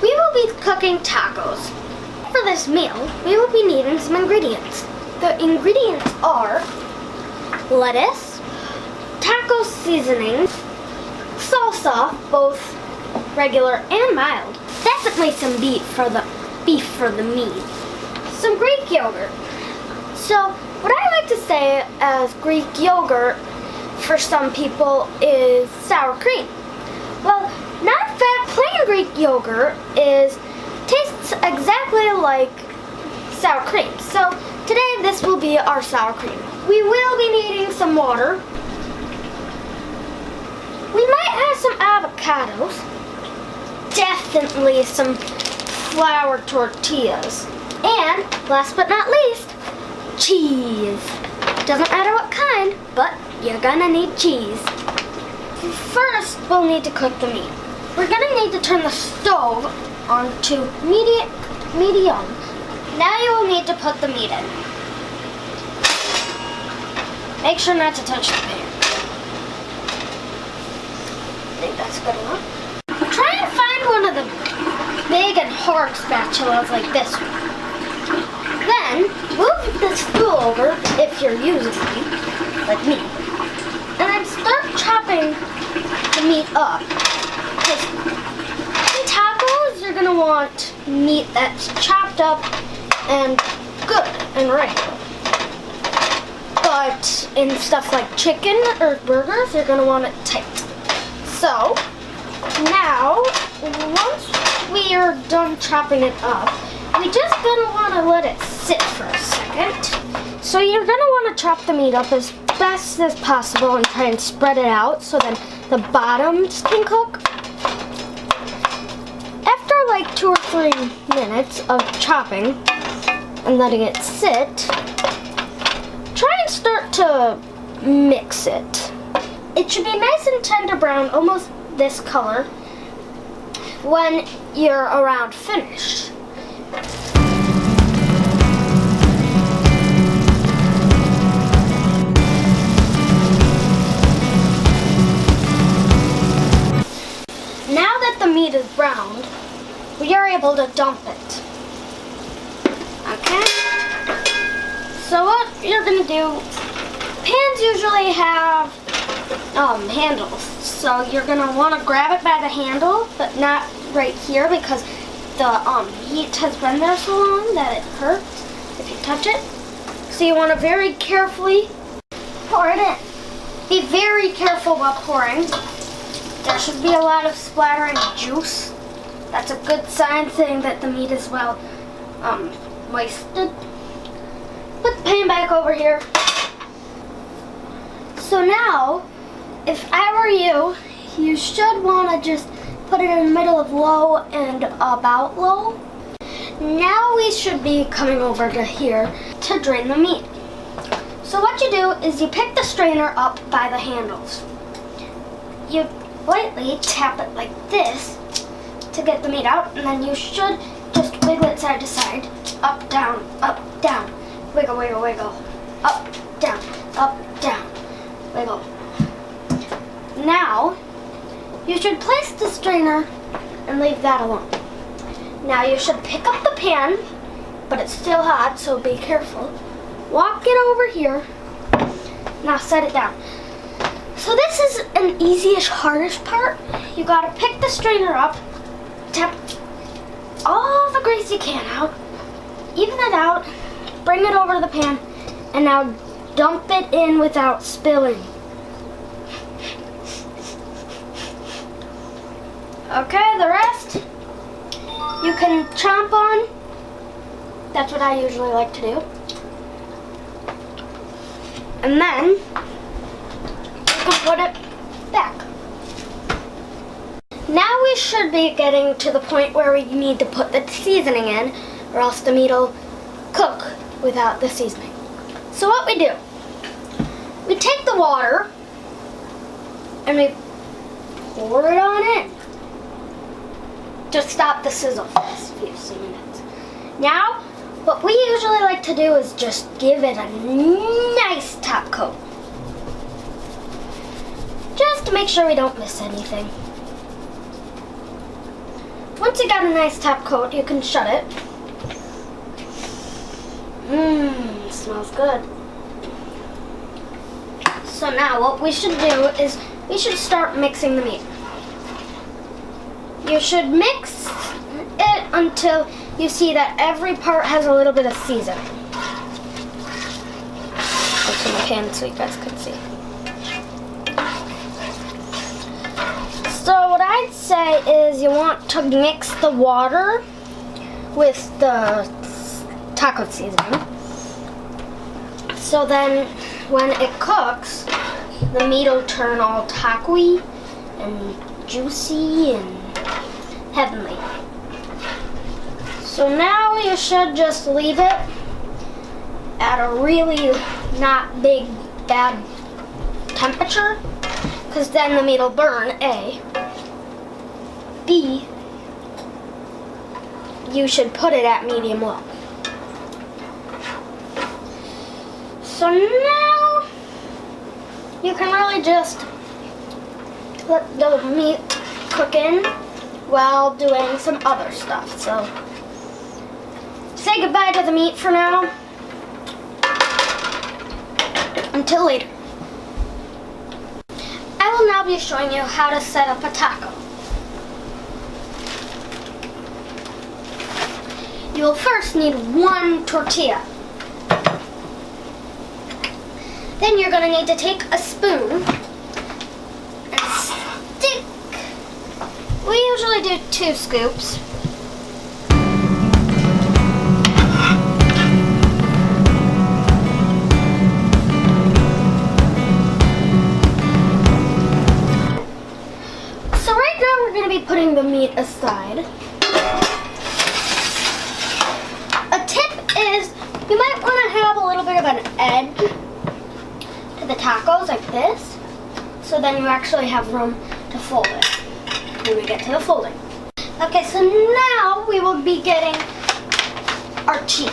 we will be cooking tacos. For this meal, we will be needing some ingredients. The ingredients are lettuce, taco seasoning, salsa, both regular and mild. Definitely some beef for the meat. Some Greek yogurt. So what I like to say as Greek yogurt for some people is sour cream. Well, not that plain Greek yogurt tastes exactly like sour cream. So today this will be our sour cream. We will be needing some water. We might have some avocados. Definitely some flour tortillas. And last but not least, cheese. Doesn't matter what kind, but you're gonna need cheese. First, we'll need to cook the meat. We're gonna need to turn the stove on to medium. Now you will need to put the meat in. Make sure not to touch the pan. I think that's good enough. Try and find one of the big and hard spatulas like this one. Then, move the stool over if you're using one, like me. And then start chopping the meat up. Because in tacos, you're going to want meat that's chopped up and good and right. But in stuff like chicken or burgers, you're going to want it tight. So, now, once we are done chopping it up, we just gonna want to let it sit for a second. So you're gonna want to chop the meat up as best as possible and try and spread it out so then the bottoms can cook. After like 2 or 3 minutes of chopping and letting it sit, try and start to mix it. It should be nice and tender brown, almost this color, when you're around finished. Now that the meat is browned, we are able to dump it. Okay? So what you're gonna do, pans usually have handles. So you're gonna wanna grab it by the handle, but not right here because the heat has been there so long that it hurts if you touch it. So you wanna very carefully pour it in. Be very careful while pouring. There should be a lot of splattering juice. That's a good sign saying that the meat is well moistened. Put the pan back over here. So now, if I were you, you should want to just put it in the middle of low and about low. Now we should be coming over to here to drain the meat. So what you do is you pick the strainer up by the handles. You lightly tap it like this to get the meat out, and then you should just wiggle it side to side, up, down, wiggle, wiggle, wiggle, up, down, wiggle. Now, you should place the strainer and leave that alone. Now you should pick up the pan, but it's still hot, so be careful. Walk it over here. Now set it down. So this is an easy-ish, hardish part. You gotta pick the strainer up, tap all the grease you can out, even it out, bring it over to the pan, and now dump it in without spilling. Okay, the rest you can chomp on. That's what I usually like to do. And then you can put it back. Now we should be getting to the point where we need to put the seasoning in, or else the meat will cook without the seasoning. So what we do, we take the water and we pour it on in. Just stop the sizzle for a few minutes. Now, what we usually like to do is just give it a nice top coat. Just to make sure we don't miss anything. Once you got a nice top coat, you can shut it. Mmm, smells good. So now what we should do is we should start mixing the meat. You should mix it until you see that every part has a little bit of seasoning. I'll turn my pan so you guys can see. So what I'd say is you want to mix the water with the taco seasoning. So then when it cooks, the meat will turn all taco-y and juicy and heavenly. So now you should just leave it at a really not big bad temperature, because then the meat will burn, A. B, you should put it at medium low. So now you can really just let the meat cook in while doing some other stuff. So say goodbye to the meat for now. Until later. I will now be showing you how to set up a taco. You will first need one tortilla. Then you're going to need to take a spoon and stick. We usually do 2 scoops. So right now we're going to be putting the meat aside. A tip is you might want to have a little bit of an edge the tacos like this, so then you actually have room to fold it when we get to the folding. Okay, so now we will be getting our cheese.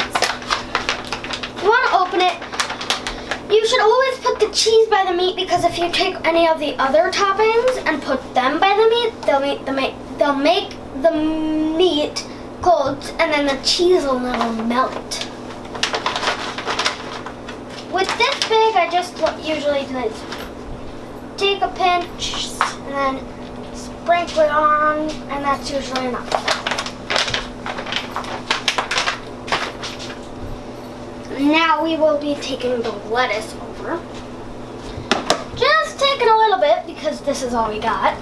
You want to open it. You should always put the cheese by the meat, because if you take any of the other toppings and put them by the meat, they'll make the meat cold, and then the cheese will never melt. With this big, I just usually do is take a pinch and then sprinkle it on, and that's usually enough. Now we will be taking the lettuce over. Just taking a little bit, because this is all we got,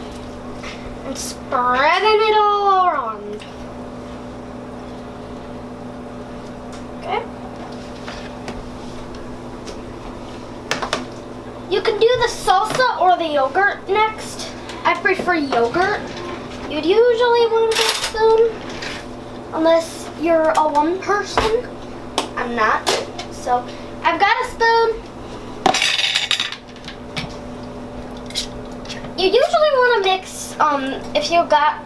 and spreading it all around. Okay. You can do the salsa or the yogurt next. I prefer yogurt. You'd usually want a big spoon, unless you're a one person. I'm not. So I've got a spoon. You usually want to mix, if you got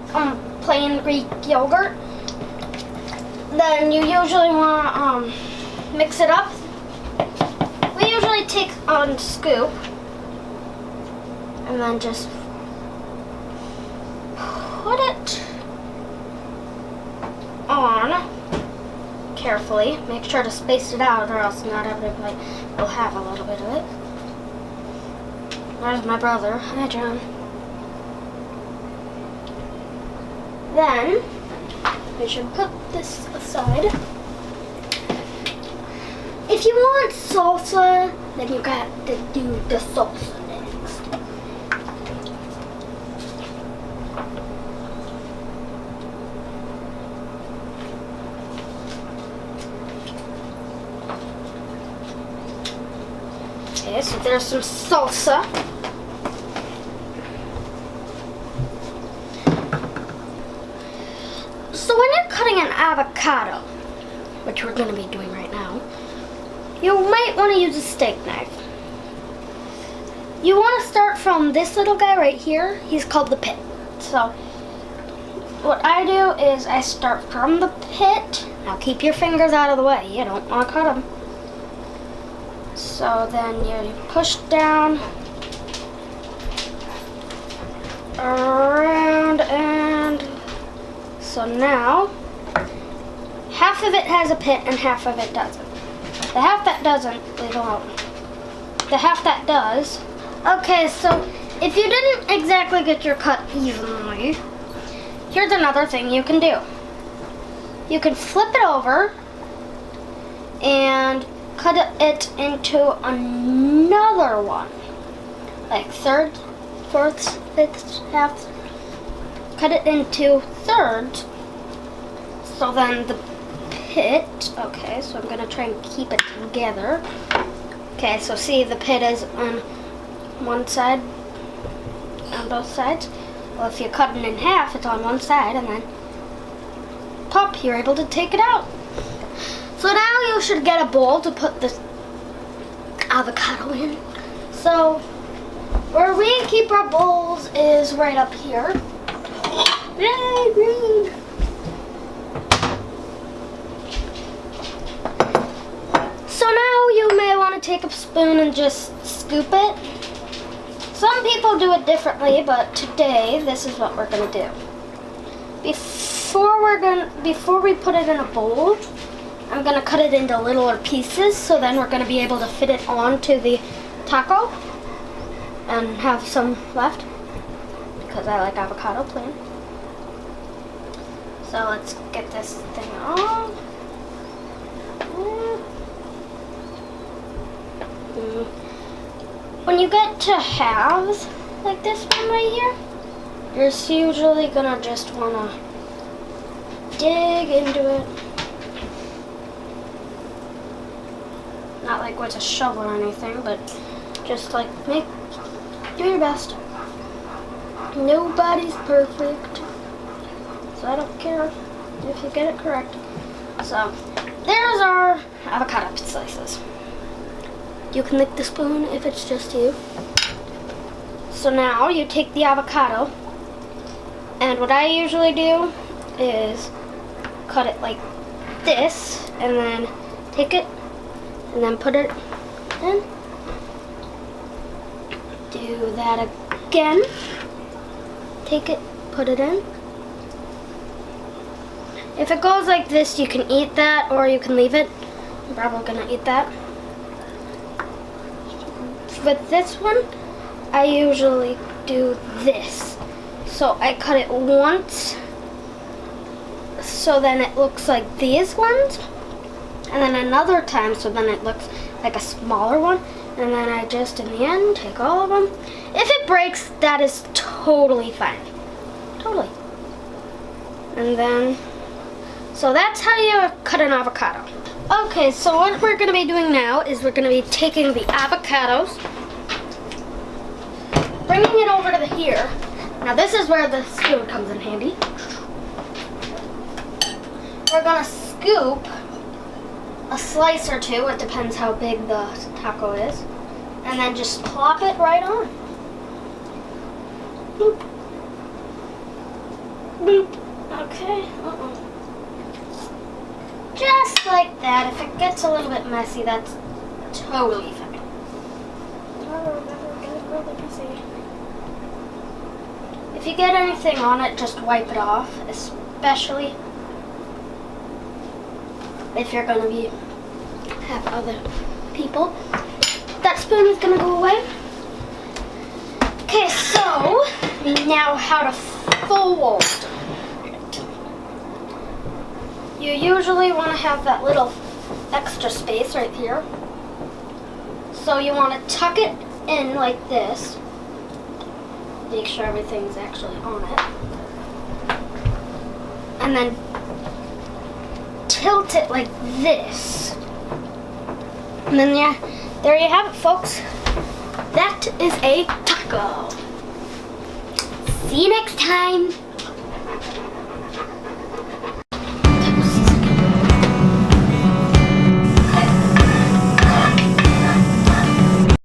plain Greek yogurt, then you usually want to mix it up. We usually take a scoop and then just put it on carefully. Make sure to space it out, or else not everybody will have a little bit of it. There's my brother. Hi, John. Then we should put this aside. If you want salsa, then you got to do the salsa next. Okay, so there's some salsa. So when you're cutting an avocado, which we're going to be doing right now, you might want to use a steak knife. You want to start from this little guy right here. He's called the pit. So what I do is I start from the pit. Now keep your fingers out of the way. You don't want to cut them. So then you push down, around, and so now half of it has a pit and half of it doesn't. The half that doesn't, leave alone. The half that does. Okay, so if you didn't exactly get your cut evenly, here's another thing you can do. You can flip it over and cut it into another one. Like thirds, fourths, fifths, halves. Cut it into thirds. So then the pit, okay, so I'm gonna try and keep it together. Okay, so see the pit is on one side, on both sides. Well, if you cut it in half, it's on one side, and then pop, you're able to take it out. So now you should get a bowl to put this avocado in. So where we keep our bowls is right up here. Yay, green! So now you may want to take a spoon and just scoop it. Some people do it differently, but today this is what we're gonna do. Before we put it in a bowl, I'm gonna cut it into littler pieces, so then we're gonna be able to fit it onto the taco and have some left because I like avocado plain. So let's get this thing on. When you get to halves, like this one right here, you're usually gonna just wanna dig into it. Not like with a shovel or anything, but just like do your best. Nobody's perfect, so I don't care if you get it correct. So there's our avocado slices. You can lick the spoon if it's just you. So now you take the avocado, and what I usually do is cut it like this, and then take it, and then put it in. Do that again. Take it, put it in. If it goes like this, you can eat that, or you can leave it. I'm probably gonna eat that. With this one, I usually do this. So I cut it once, so then it looks like these ones, and then another time, so then it looks like a smaller one, and then I just, in the end, take all of them. If it breaks, that is totally fine. Totally. And then, so that's how you cut an avocado. Okay, so what we're going to be doing now is we're going to be taking the avocados, bringing it over to here. Now this is where the spoon comes in handy. We're going to scoop a slice or two, it depends how big the taco is, and then just plop it right on. Boop. Boop. Okay. Just like that. If it gets a little bit messy, that's totally fine. If you get anything on it, just wipe it off, especially if you're going to have other people. That spoon is going to go away. Okay, so now how to fold it. You usually want to have that little extra space right here. So you want to tuck it in like this. Make sure everything's actually on it. And then tilt it like this. And then yeah, there you have it, folks. That is a taco. See you next time.